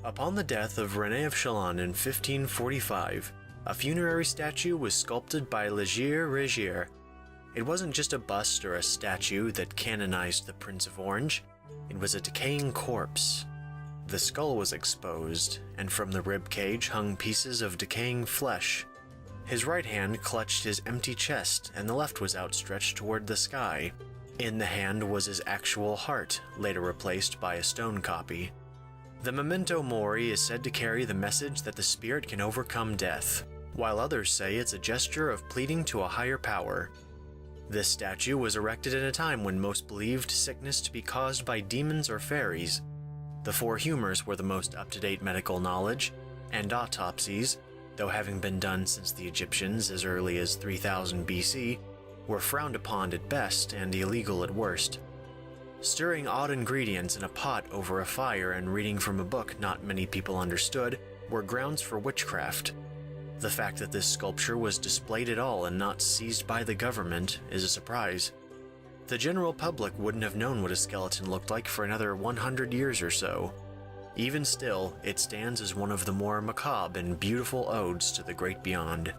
Upon the death of René of Chalon in 1545, a funerary statue was sculpted by Légier Régier. It wasn't just a bust or a statue that canonized the Prince of Orange, it was a decaying corpse. The skull was exposed, and from the rib cage hung pieces of decaying flesh. His right hand clutched his empty chest, and the left was outstretched toward the sky. In the hand was his actual heart, later replaced by a stone copy. The memento mori is said to carry the message that the spirit can overcome death, while others say it's a gesture of pleading to a higher power. This statue was erected at a time when most believed sickness to be caused by demons or fairies. The four humors were the most up-to-date medical knowledge, and autopsies, though having been done since the Egyptians as early as 3000 BC, were frowned upon at best and illegal at worst. Stirring odd ingredients in a pot over a fire and reading from a book not many people understood were grounds for witchcraft. The fact that this sculpture was displayed at all and not seized by the government is a surprise. The general public wouldn't have known what a skeleton looked like for another 100 years or so. Even still, it stands as one of the more macabre and beautiful odes to the great beyond.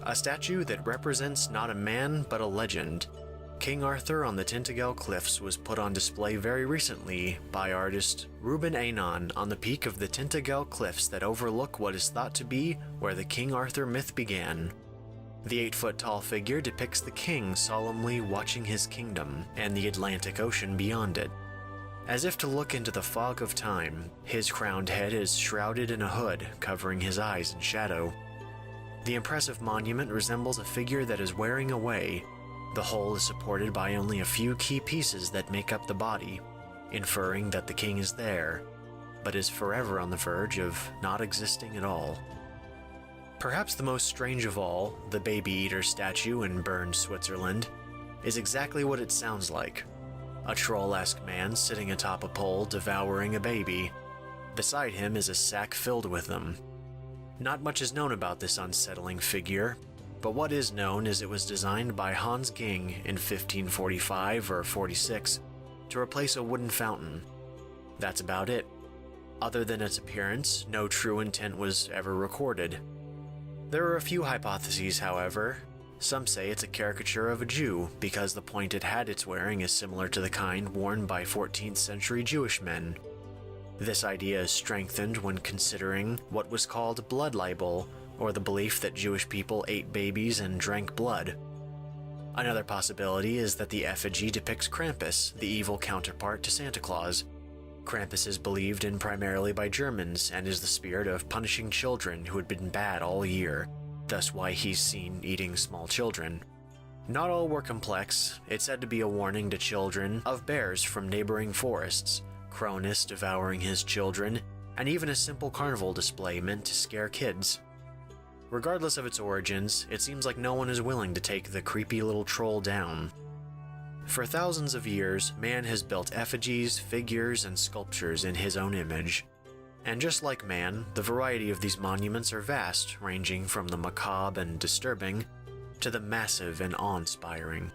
A statue that represents not a man but a legend. King Arthur on the Tintagel Cliffs was put on display very recently by artist Ruben Anon on the peak of the Tintagel Cliffs that overlook what is thought to be where the King Arthur myth began. The 8-foot-tall figure depicts the king solemnly watching his kingdom and the Atlantic Ocean beyond it. As if to look into the fog of time, his crowned head is shrouded in a hood, covering his eyes in shadow. The impressive monument resembles a figure that is wearing away. The whole is supported by only a few key pieces that make up the body, inferring that the king is there, but is forever on the verge of not existing at all. Perhaps the most strange of all, the Baby Eater statue in Bern, Switzerland, is exactly what it sounds like. A troll-esque man sitting atop a pole devouring a baby. Beside him is a sack filled with them. Not much is known about this unsettling figure, but what is known is it was designed by Hans Ging in 1545 or 46 to replace a wooden fountain. That's about it. Other than its appearance, no true intent was ever recorded. There are a few hypotheses, however. Some say it's a caricature of a Jew because the pointed hat it's wearing is similar to the kind worn by 14th century Jewish men. This idea is strengthened when considering what was called blood libel, or the belief that Jewish people ate babies and drank blood. Another possibility is that the effigy depicts Krampus, the evil counterpart to Santa Claus. Krampus is believed in primarily by Germans and is the spirit of punishing children who had been bad all year, thus why he's seen eating small children. Not all were complex. It's said to be a warning to children of bears from neighboring forests, Cronus devouring his children, and even a simple carnival display meant to scare kids. Regardless of its origins, it seems like no one is willing to take the creepy little troll down. For thousands of years, man has built effigies, figures, and sculptures in his own image. And just like man, the variety of these monuments are vast, ranging from the macabre and disturbing to the massive and awe-inspiring.